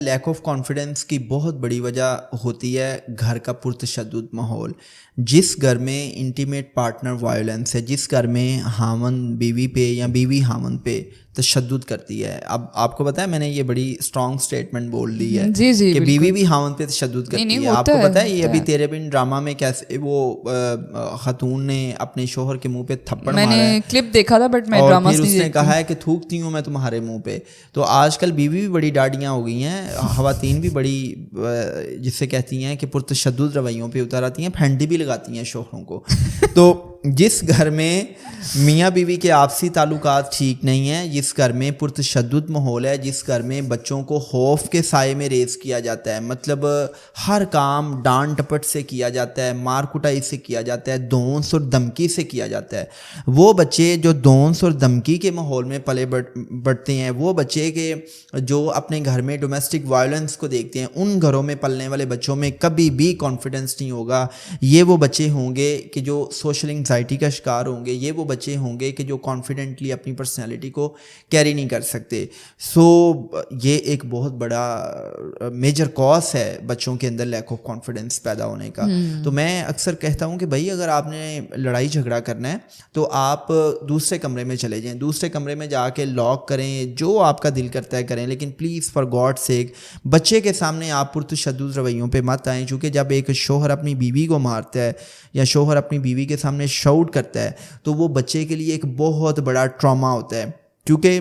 Lack of confidence کی بہت بڑی وجہ ہوتی ہے گھر کا پرتشدد ماحول. جس گھر میں انٹیمیٹ پارٹنر وائلنس ہے, جس گھر میں خاوند بیوی پہ یا بیوی خاوند پہ تشدد کرتی ہے. اب آپ کو پتہ ہے میں نے یہ بڑی اسٹرانگ اسٹیٹمنٹ بول دی ہے جی کہ بیوی بھی خاوند پہ تشدد کرتی ہے. آپ کو پتہ ہے یہ ابھی تیرے بن ڈرامہ میں کیسے وہ خاتون نے اپنے شوہر کے منہ پہ تھپڑ مارا ہے, میں نے کلپ دیکھا تھا بٹ میں اور ڈراماز پھر نہیں اس نے دیکھتی. کہا ہے کہ تھوکتی ہوں میں تمہارے منہ پہ. تو آج کل بیوی بھی بڑی ڈاڑیاں ہو گئی ہیں, خواتین بھی بڑی جس سے کہتی ہیں کہ پرتشدد رویوں پہ اتر آتی ہیں, پھینڈی بھی لگاتی ہیں شوہروں کو. تو جس گھر میں میاں بیوی کے آپسی تعلقات ٹھیک نہیں ہیں, جس گھر میں پرتشدد ماحول ہے, جس گھر میں بچوں کو خوف کے سائے میں ریز کیا جاتا ہے, مطلب ہر کام ڈانٹ ٹپٹ سے کیا جاتا ہے, مار کٹائی سے کیا جاتا ہے, دونس اور دھمکی سے کیا جاتا ہے, وہ بچے جو دونس اور دھمکی کے ماحول میں پلے بڑھتے ہیں, وہ بچے کے جو اپنے گھر میں ڈومیسٹک وائلنس کو دیکھتے ہیں, ان گھروں میں پلنے والے بچوں میں کبھی بھی کانفیڈنس نہیں ہوگا. یہ وہ بچے ہوں گے کہ جو سوشل انگزائٹی کا شکار ہوں گے, یہ وہ بچے ہوں گے کہ جو کانفیڈنٹلی اپنی پرسنالٹی کو کیری نہیں کر سکتے. سو یہ ایک بہت بڑا میجر کاز ہے بچوں کے اندر لیک آف کانفیڈنس پیدا ہونے کا. تو میں اکثر کہتا ہوں کہ بھائی اگر آپ نے لڑائی جھگڑا کرنا ہے تو آپ دوسرے کمرے میں چلے جائیں, دوسرے کمرے میں جا کے لاک کریں, جو آپ کا دل کرتا ہے کریں, لیکن پلیز فار گاڈ سیک بچے کے سامنے آپ پرتشدد رویوں پہ مت آئیں. چونکہ جب ایک شوہر اپنی بیوی کو مارتا ہے یا شوہر اپنی بیوی کے سامنے شاؤٹ کرتا ہے تو وہ بچے کے لیے ایک بہت بڑا ٹراما ہوتا ہے, کیونکہ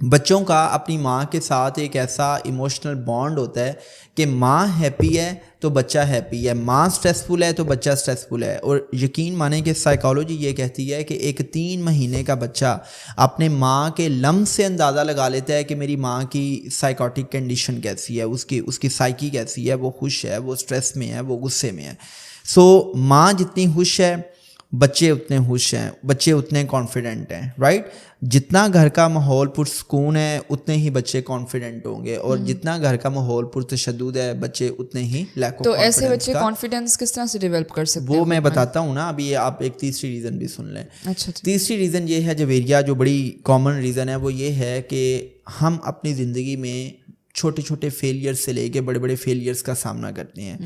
بچوں کا اپنی ماں کے ساتھ ایک ایسا ایموشنل بانڈ ہوتا ہے کہ ماں ہیپی ہے تو بچہ ہیپی ہے, ماں سٹریسفل ہے تو بچہ سٹریسفل ہے. اور یقین مانیں کہ سائیکالوجی یہ کہتی ہے کہ ایک 3 مہینے کا بچہ اپنے ماں کے لمس سے اندازہ لگا لیتا ہے کہ میری ماں کی سائیکوٹک کنڈیشن کیسی ہے, اس کی سائیکی کیسی ہے, وہ خوش ہے, وہ سٹریس میں ہے, وہ غصے میں ہے. سو ماں جتنی خوش ہے بچے اتنے خوش ہیں, بچے اتنے کانفیڈنٹ ہیں, رائٹ. جتنا گھر کا ماحول پرسکون ہے اتنے ہی بچے کانفیڈنٹ ہوں گے, اور جتنا گھر کا ماحول پرتشدد ہے بچے اتنے ہی لیک آف تو کانفیڈنس ایسے بچے کانفیڈنس کس طرح سے ڈیولپ کر سکتے ہیں؟ وہ میں بتاتا ہوں نا. ابھی آپ ایک تیسری ریزن بھی سن لیں. اچھا, تیسری ریزن یہ ہے جویریا, جو بڑی کامن ریزن ہے, وہ یہ ہے کہ ہم اپنی زندگی میں چھوٹے چھوٹے فیلئر سے لے کے بڑے بڑے فیلئرس کا سامنا کرتے ہیں.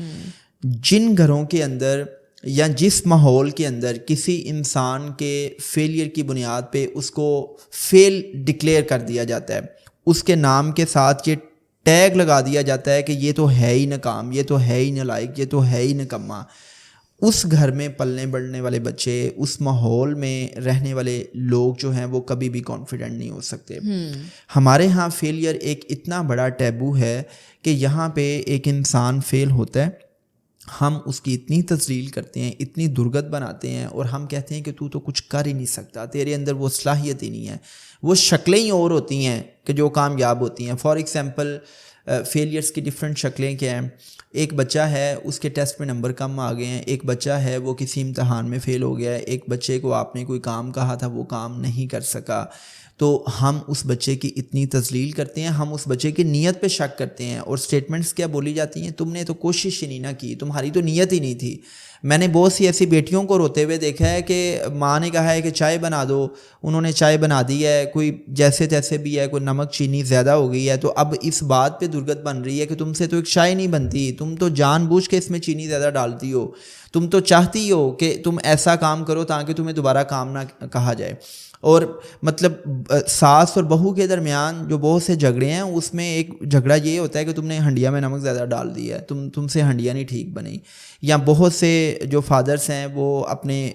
جن گھروں کے اندر یا جس ماحول کے اندر کسی انسان کے فیلئر کی بنیاد پہ اس کو فیل ڈکلیئر کر دیا جاتا ہے, اس کے نام کے ساتھ یہ ٹیگ لگا دیا جاتا ہے کہ یہ تو ہے ہی ناکام, یہ تو ہے ہی نالائق, یہ تو ہے ہی نکما, اس گھر میں پلنے بڑھنے والے بچے, اس ماحول میں رہنے والے لوگ جو ہیں وہ کبھی بھی کانفیڈنٹ نہیں ہو سکتے. ہمارے ہاں فیلئر ایک اتنا بڑا ٹیبو ہے کہ یہاں پہ ایک انسان فیل ہوتا ہے, ہم اس کی اتنی تذلیل کرتے ہیں, اتنی درگت بناتے ہیں, اور ہم کہتے ہیں کہ تو کچھ کر ہی نہیں سکتا, تیرے اندر وہ صلاحیت ہی نہیں ہے. وہ شکلیں ہی اور ہوتی ہیں کہ جو کامیاب ہوتی ہیں. فار ایگزامپل فیلئرس کی ڈفرینٹ شکلیں کیا ہیں. ایک بچہ ہے اس کے ٹیسٹ میں نمبر کم آ گئے ہیں, ایک بچہ ہے وہ کسی امتحان میں فیل ہو گیا ہے, ایک بچے کو آپ نے کوئی کام کہا تھا وہ کام نہیں کر سکا, تو ہم اس بچے کی اتنی تذلیل کرتے ہیں, ہم اس بچے کی نیت پہ شک کرتے ہیں, اور سٹیٹمنٹس کیا بولی جاتی ہیں, تم نے تو کوشش ہی نہیں نہ کی, تمہاری تو نیت ہی نہیں تھی. میں نے بہت سی ایسی بیٹیوں کو روتے ہوئے دیکھا ہے کہ ماں نے کہا ہے کہ چائے بنا دو, انہوں نے چائے بنا دی ہے, کوئی جیسے تیسے بھی ہے, کوئی نمک چینی زیادہ ہو گئی ہے, تو اب اس بات پہ درگت بن رہی ہے کہ تم سے تو ایک چائے نہیں بنتی, تم تو جان بوجھ کے اس میں چینی زیادہ ڈالتی ہو, تم تو چاہتی ہو کہ تم ایسا کام کرو تاکہ تمہیں دوبارہ کام نہ کہا جائے. اور مطلب ساس اور بہو کے درمیان جو بہت سے جھگڑے ہیں اس میں ایک جھگڑا یہ ہوتا ہے کہ تم نے ہنڈیا میں نمک زیادہ ڈال دیا ہے, تم سے ہنڈیا نہیں ٹھیک بنی. یا بہت سے جو فادرس ہیں وہ اپنے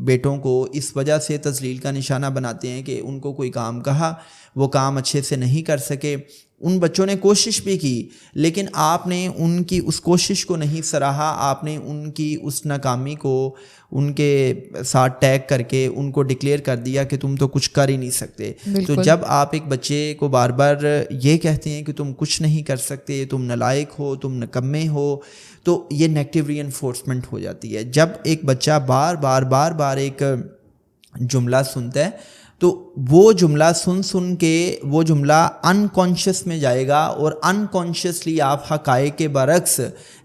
بیٹوں کو اس وجہ سے تذلیل کا نشانہ بناتے ہیں کہ ان کو کوئی کام کہا, وہ کام اچھے سے نہیں کر سکے. ان بچوں نے کوشش بھی کی لیکن آپ نے ان کی اس کوشش کو نہیں سراہا, آپ نے ان کی اس ناکامی کو ان کے ساتھ ٹیگ کر کے ان کو ڈکلیئر کر دیا کہ تم تو کچھ کر ہی نہیں سکتے. تو جب آپ ایک بچے کو بار بار یہ کہتے ہیں کہ تم کچھ نہیں کر سکتے, تم نالائق ہو, تم نکمے ہو, تو یہ نیگیٹو ری انفورسمنٹ ہو جاتی ہے. جب ایک بچہ بار بار ایک جملہ سنتا ہے تو وہ جملہ سن کے وہ جملہ انکانشیس میں جائے گا, اور انکانشیسلی آپ حقائق کے برعکس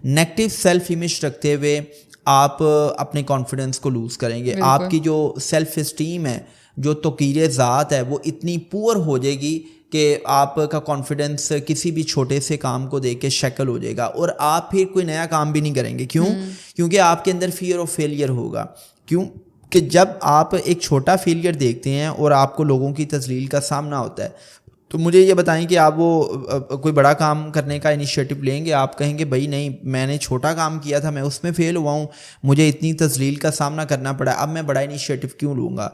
نیگیٹو سیلف امیج رکھتے ہوئے آپ اپنے کانفیڈنس کو لوز کریں گے. آپ کی جو سیلف اسٹیم ہے, جو توقیر ذات ہے, وہ اتنی پور ہو جائے گی کہ آپ کا کانفیڈنس کسی بھی چھوٹے سے کام کو دیکھ کے شیکل ہو جائے گا اور آپ پھر کوئی نیا کام بھی نہیں کریں گے. کیوں؟ کیونکہ آپ کے اندر فیئر آف فیلئر ہوگا. کیوں کہ جب آپ ایک چھوٹا فیلئر دیکھتے ہیں اور آپ کو لوگوں کی تذلیل کا سامنا ہوتا ہے, تو مجھے یہ بتائیں کہ آپ وہ کوئی بڑا کام کرنے کا انیشیٹو لیں گے؟ آپ کہیں گے بھائی نہیں, میں نے چھوٹا کام کیا تھا, میں اس میں فیل ہوا ہوں, مجھے اتنی تذلیل کا سامنا کرنا پڑا, اب میں بڑا انیشیٹو کیوں لوں گا؟